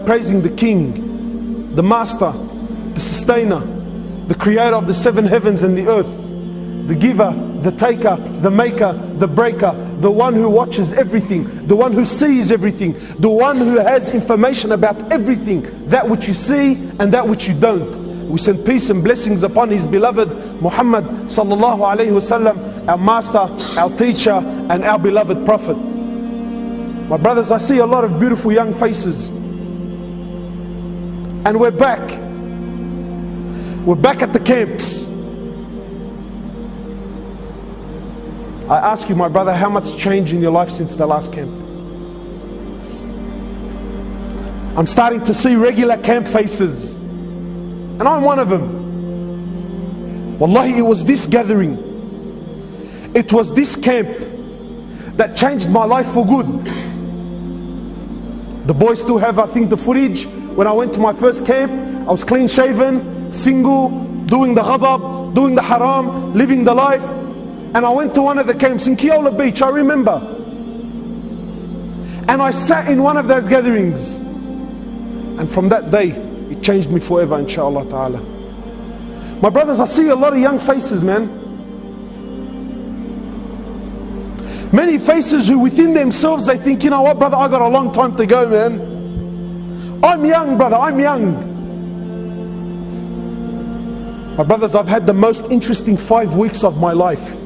praising the King, the Master, the Sustainer, the Creator of the 7 heavens and the earth, the Giver, the Taker, the Maker, the Breaker, the one who watches everything, the one who sees everything, the one who has information about everything, that which you see and that which you don't. We send peace and blessings upon His beloved Muhammad sallallahu alayhi wasallam, our Master, our Teacher, and our beloved Prophet. My brothers, I see a lot of beautiful young faces. And we're back. We're back at the camps. I ask you, my brother, how much changed in your life since the last camp? I'm starting to see regular camp faces. And I'm one of them. Wallahi, it was this gathering, it was this camp that changed my life for good. The boys still have, I think, the footage. When I went to my first camp, I was clean shaven, single, doing the ghadab, doing the haram, living the life. And I went to one of the camps in Kiola Beach, I remember. And I sat in one of those gatherings. And from that day, it changed me forever, inshallah ta'ala. My brothers, I see a lot of young faces, man. Many faces who within themselves, they think, you know what, brother, I got a long time to go, man. I'm young, brother, I'm young. My brothers, I've had the most interesting 5 weeks of my life.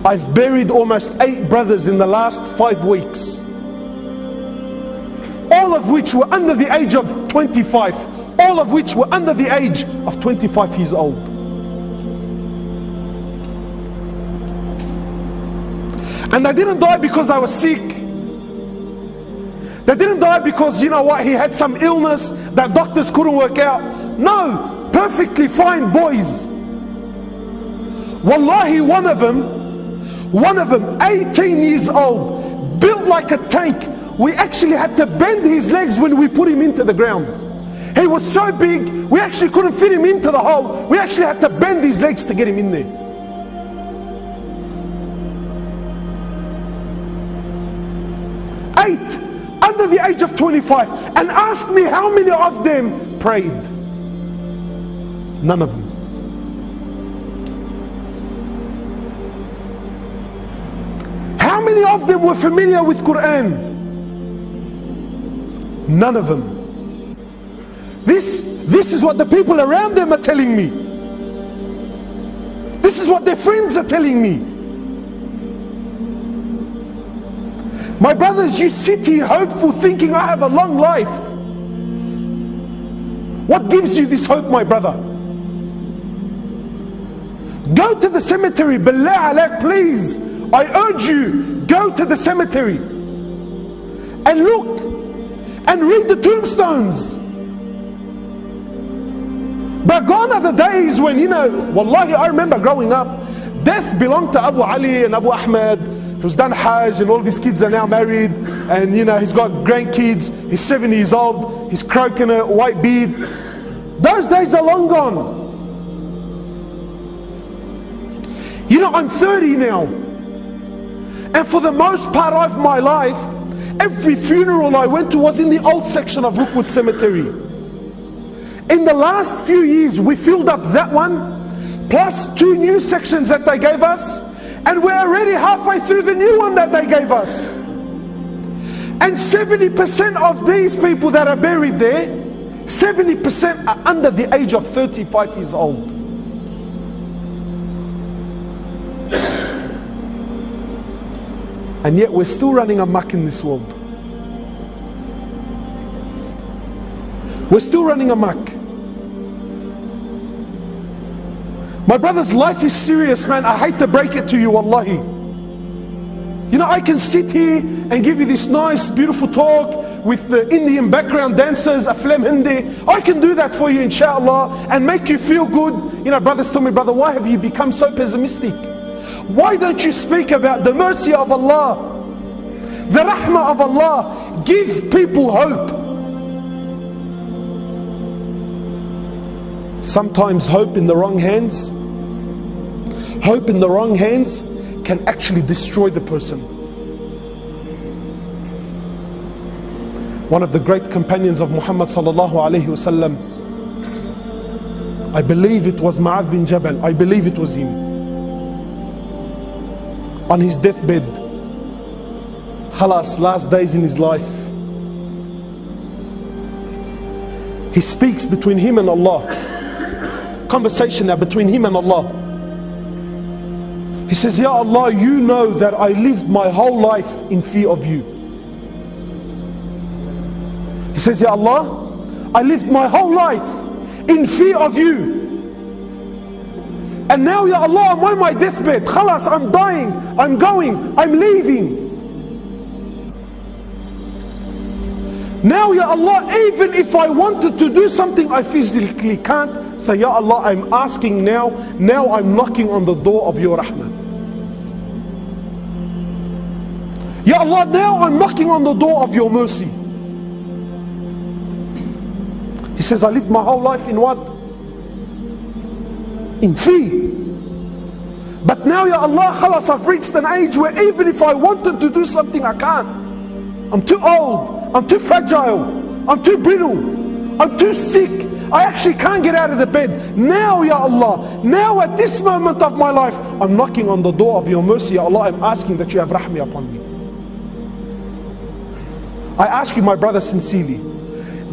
I've buried almost 8 brothers in the last 5 weeks. All of which were under the age of 25. All of which were under the age of 25 years old. And they didn't die because they were sick. They didn't die because, you know what, he had some illness that doctors couldn't work out. No, perfectly fine boys. Wallahi, one of them, 18 years old, built like a tank. We actually had to bend his legs when we put him into the ground. He was so big, we actually couldn't fit him into the hole. We actually had to bend his legs to get him in there. 8, under the age of 25. And ask me how many of them prayed. None of them. How many of them were familiar with Quran? None of them. This is what the people around them are telling me. This is what their friends are telling me. My brothers, you sit here hopeful thinking I have a long life. What gives you this hope, my brother? Go to the cemetery, billah alaik, please. I urge you, go to the cemetery and look and read the tombstones. But gone are the days when, you know, wallahi, I remember growing up, death belonged to Abu Ali and Abu Ahmed, who's done Hajj, and all of his kids are now married, and you know, he's got grandkids, he's 70 years old, he's croaking a white beard. Those days are long gone. You know, I'm 30 now, and for the most part of my life, every funeral I went to was in the old section of Rookwood Cemetery. In the last few years, we filled up that one, plus 2 new sections that they gave us, and we're already halfway through the new one that they gave us. And 70% of these people that are buried there, 70% are under the age of 35 years old. And yet we're still running amok in this world. We're still running amok. My brothers, life is serious, man. I hate to break it to you, wallahi. You know, I can sit here and give you this nice, beautiful talk with the Indian background dancers, Aflam Hindi. I can do that for you, inshallah, and make you feel good. You know, brothers tell me, brother, why have you become so pessimistic? Why don't you speak about the mercy of Allah, the rahmah of Allah? Give people hope. Sometimes hope in the wrong hands, can actually destroy the person. one of the great companions of Muhammad sallallahu alayhi wasallam. I believe it was Mu'adh bin Jabal. I believe it was him. On his deathbed, khalas, last days in his life, he speaks between him and Allah. Conversation now between him and Allah. He says, Ya Allah, you know that I lived my whole life in fear of you. He says, Ya Allah, I lived my whole life in fear of you. And now, Ya Allah, I'm on my deathbed. Khalas, I'm dying, I'm going, I'm leaving. Now, Ya Allah, even if I wanted to do something I physically can't, say, Ya Allah, I'm asking now I'm knocking on the door of your rahmah. Ya Allah, now I'm knocking on the door of your mercy. He says, I lived my whole life in what? In fear. But now, Ya Allah, khalas, I've reached an age where even if I wanted to do something, I can't. I'm too old, I'm too fragile, I'm too brittle, I'm too sick, I actually can't get out of the bed. Now, Ya Allah, now at this moment of my life, I'm knocking on the door of your mercy. Ya Allah, I'm asking that you have rahmah upon me. I ask you, my brother, sincerely,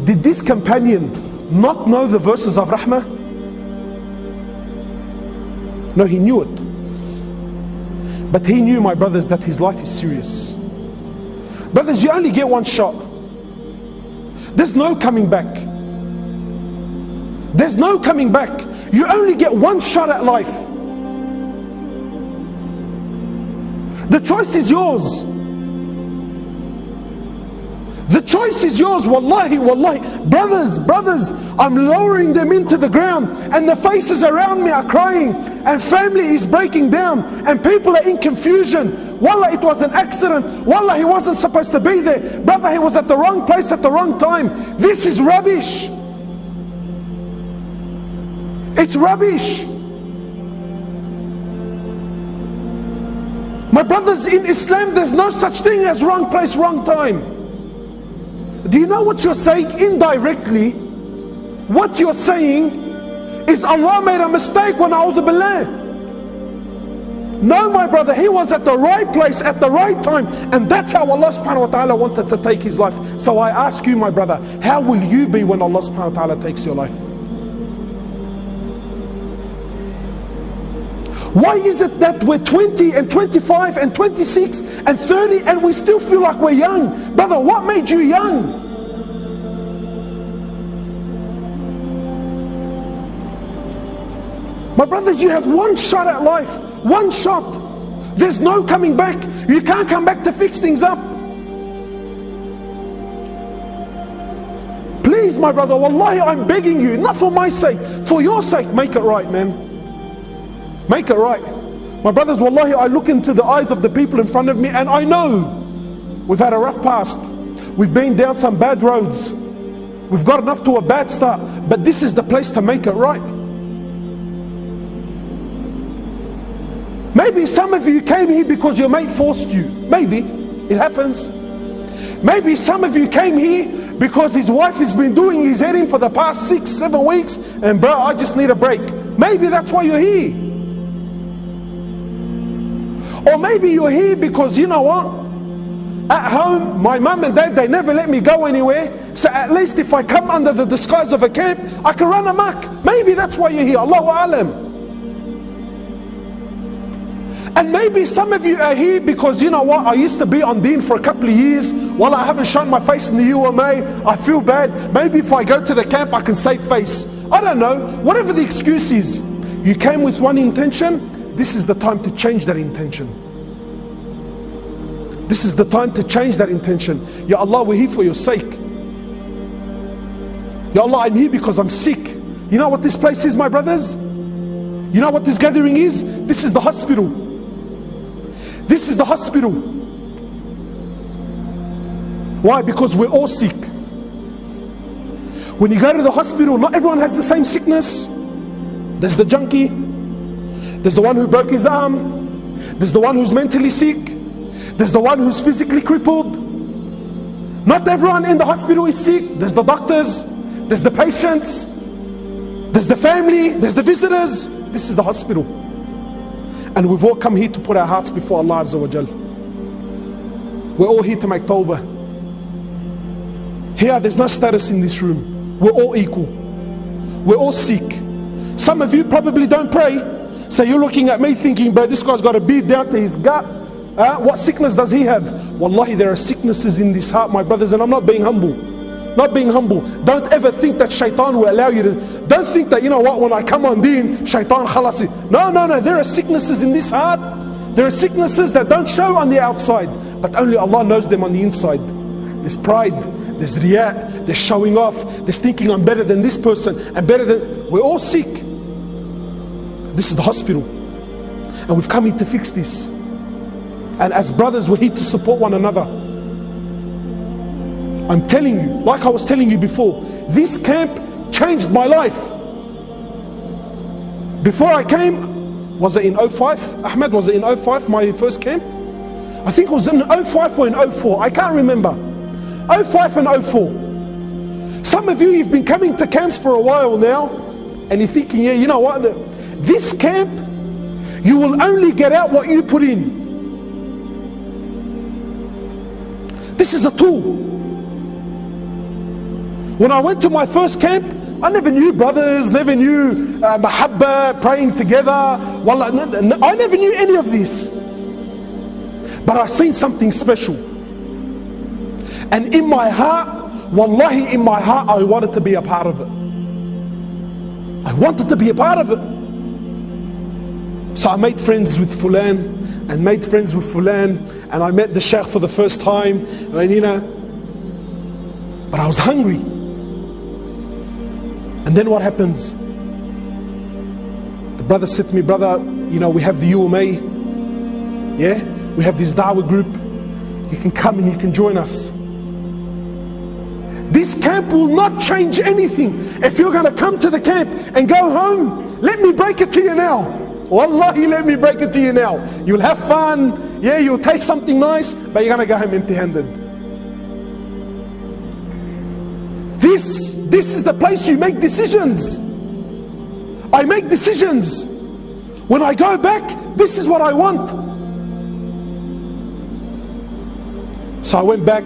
did this companion not know the verses of rahmah? No, he knew it. But he knew, my brothers, that his life is serious. Brothers, you only get one shot. There's no coming back. There's no coming back. You only get one shot at life. The choice is yours. The choice is yours. Wallahi, wallahi. Brothers, I'm lowering them into the ground, and the faces around me are crying, and family is breaking down, and people are in confusion. Wallah, it was an accident. Wallah, he wasn't supposed to be there. Brother, he was at the wrong place at the wrong time. This is rubbish. It's rubbish. My brothers, in Islam, there's no such thing as wrong place, wrong time. Do you know what you're saying? Indirectly, what you're saying is Allah made a mistake when a'udhu billah. No, my brother, he was at the right place at the right time, and that's how Allah subhanahu wa ta'ala wanted to take his life. So I ask you, my brother, how will you be when Allah subhanahu wa ta'ala takes your life? Why is it that we're 20 and 25 and 26 and 30 and we still feel like we're young? Brother, what made you young? My brothers, you have one shot at life. One shot. There's no coming back. You can't come back to fix things up. Please, my brother, wallahi, I'm begging you, not for my sake, for your sake, make it right, man. Make it right. My brothers, wallahi, I look into the eyes of the people in front of me, and I know we've had a rough past. We've been down some bad roads. We've gotten off to a bad start. But this is the place to make it right. Maybe some of you came here because your mate forced you. Maybe. It happens. Maybe some of you came here because his wife has been doing his head in for the past 6-7 weeks, and bro, I just need a break. Maybe that's why you're here. Or maybe you're here because, you know what, at home my mum and dad, they never let me go anywhere, so at least if I come under the disguise of a camp, I can run amok. Maybe that's why you're here. Allahu Alam. And maybe some of you are here because, you know what, I used to be on deen for a couple of years. Well, I haven't shown my face in the UMA. I feel bad. Maybe if I go to the camp, I can save face. I don't know. Whatever the excuse is, you came with one intention. This is the time to change that intention. This is the time to change that intention. Ya Allah, we're here for your sake. Ya Allah, I'm here because I'm sick. You know what this place is, my brothers? You know what this gathering is? This is the hospital. This is the hospital. Why? Because we're all sick. When you go to the hospital, not everyone has the same sickness. There's the junkie. There's the one who broke his arm. There's the one who's mentally sick. There's the one who's physically crippled. Not everyone in the hospital is sick. There's the doctors, there's the patients, there's the family, there's the visitors. This is the hospital. And we've all come here to put our hearts before Allah Azza wa Jal. We're all here to make tawbah. Here, there's no status in this room. We're all equal. We're all sick. Some of you probably don't pray. So you're looking at me thinking, bro, this guy's got a beard down to his gut. What sickness does he have? Wallahi, there are sicknesses in this heart, my brothers, and I'm not being humble. Not being humble. Don't ever think that shaitan will allow you to. Don't think that, you know what, when I come on deen, shaitan khalasi. No. There are sicknesses in this heart. There are sicknesses that don't show on the outside, but only Allah knows them on the inside. There's pride, there's riyah, there's showing off, there's thinking I'm better than this person and better than. We're all sick. This is the hospital, and we've come here to fix this. And as brothers, we're here to support one another. I'm telling you, like I was telling you before, this camp changed my life. Before I came, was it in 05? Ahmed, was it in 05, my first camp? I think it was in 05 or in 04, I can't remember. 05 and 04. Some of you, you've been coming to camps for a while now, and you're thinking, yeah, you know what, this camp, you will only get out what you put in. This is a tool. When I went to my first camp, I never knew brothers, never knew mahabba, praying together. Wallah, I never knew any of this. But I seen something special. And in my heart, wallahi, in my heart, I wanted to be a part of it. I wanted to be a part of it. So I made friends with Fulan, and made friends with Fulan, and I met the Shaykh for the first time, and you know, but I was hungry. And then what happens? The brother said to me, brother, you know, we have the UMA, yeah, we have this da'wah group, you can come and you can join us. This camp will not change anything. If you're going to come to the camp and go home, let me break it to you now. Wallahi, let me break it to you now. You'll have fun, yeah, you'll taste something nice, but you're going to go home empty-handed. This is the place you make decisions. I make decisions. When I go back, this is what I want. So I went back,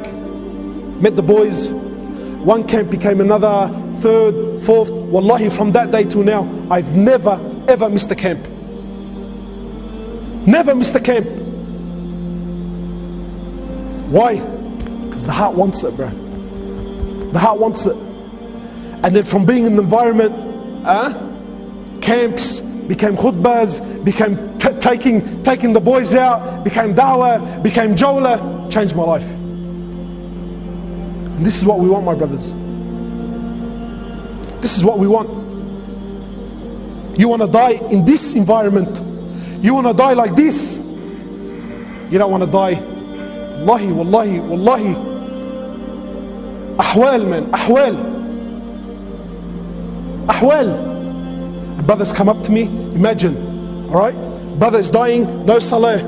met the boys. One camp became another, third, fourth. Wallahi, from that day till now, I've never, ever missed a camp. Never missed a camp. Why? Because the heart wants it, bro. The heart wants it. And then from being in the environment, camps, became khutbahs, became taking the boys out, became dawah, became jawla, changed my life. And this is what we want, my brothers. This is what we want. You want to die in this environment. You want to die like this. You don't want to die. Wallahi, wallahi, wallahi. Ahwal, man, ahwal. Ahwal. Brothers come up to me, imagine, all right? Brother is dying, no salah,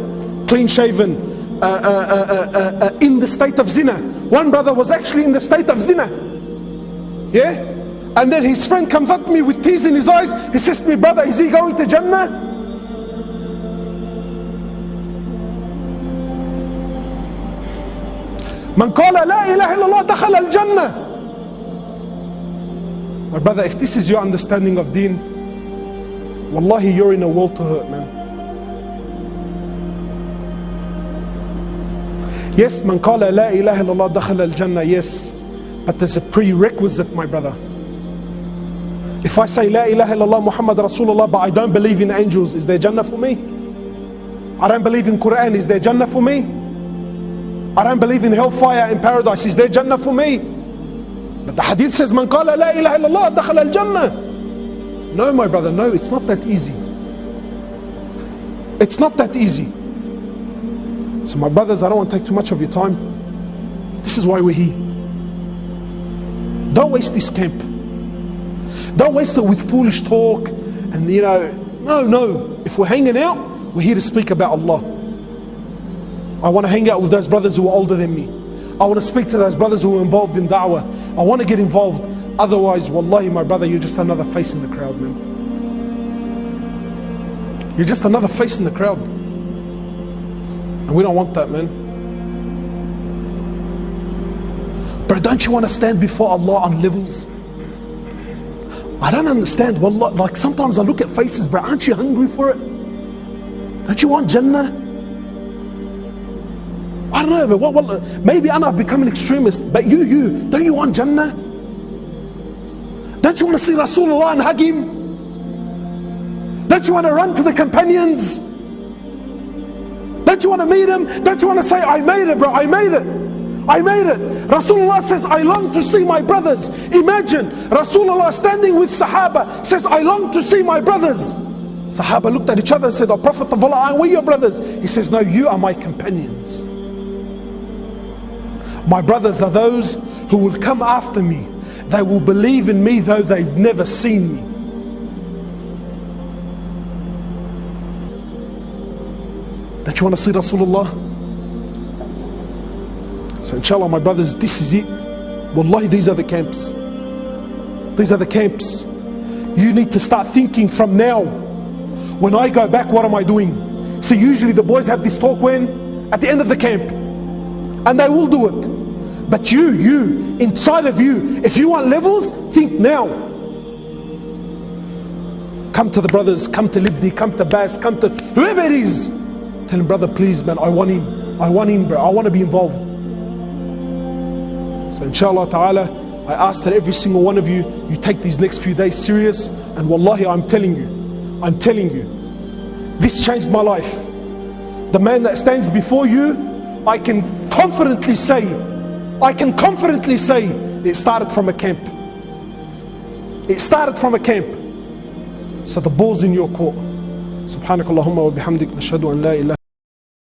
clean shaven, in the state of zina. One brother was actually in the state of zina. Yeah? And then his friend comes up to me with tears in his eyes. He says to me, brother, is he going to Jannah? Man qala la ilaha illallah dakhala al-Jannah. My brother, if this is your understanding of deen, wallahi, you're in a world to hurt, man. Yes, man qala la ilaha illallah dakhala al-Jannah, yes. But there's a prerequisite, my brother. If I say la ilaha illallah Muhammad Rasulullah, but I don't believe in angels, is there Jannah for me? I don't believe in Quran, is there Jannah for me? I don't believe in hellfire and paradise, is there Jannah for me? But the hadith says, man qala la ilaha illallah dakhala al-Jannah. No, my brother, no, it's not that easy. It's not that easy. So my brothers, I don't want to take too much of your time. This is why we're here. Don't waste this camp. Don't waste it with foolish talk and, you know, no. If we're hanging out, we're here to speak about Allah. I want to hang out with those brothers who are older than me. I want to speak to those brothers who are involved in da'wah. I want to get involved. Otherwise, wallahi, my brother, you're just another face in the crowd, man. You're just another face in the crowd. And we don't want that, man. But don't you want to stand before Allah on levels? I don't understand. Wallah, like sometimes I look at faces, bro, aren't you hungry for it? Don't you want Jannah? I don't know, but maybe I've become an extremist, but you, don't you want Jannah? Don't you want to see Rasulullah and hug him? Don't you want to run to the companions? Don't you want to meet him? Don't you want to say, I made it, bro, I made it. I made it. Rasulullah says, I long to see my brothers. Imagine Rasulullah standing with Sahaba, says, I long to see my brothers. Sahaba looked at each other and said, oh Prophet of Allah, we're your brothers. He says, no, you are my companions. My brothers are those who will come after me. They will believe in me though they've never seen me. Don't you want to see Rasulullah? So inshallah, my brothers, this is it. Wallahi, these are the camps. These are the camps. You need to start thinking from now. When I go back, what am I doing? See, usually the boys have this talk when? At the end of the camp. And they will do it. But you, inside of you, if you want levels, think now. Come to the brothers, come to Libdi, come to Bas, come to whoever it is. Tell him, brother, please, man, I want him, bro, I want to be involved. So inshallah ta'ala, I ask that every single one of you, you take these next few days serious. And wallahi, I'm telling you, this changed my life. The man that stands before you, I can confidently say, it started from a camp. It started from a camp. So the ball's in your court. Subhanakallahumma wa bihamdik, nashhadu an la ilaha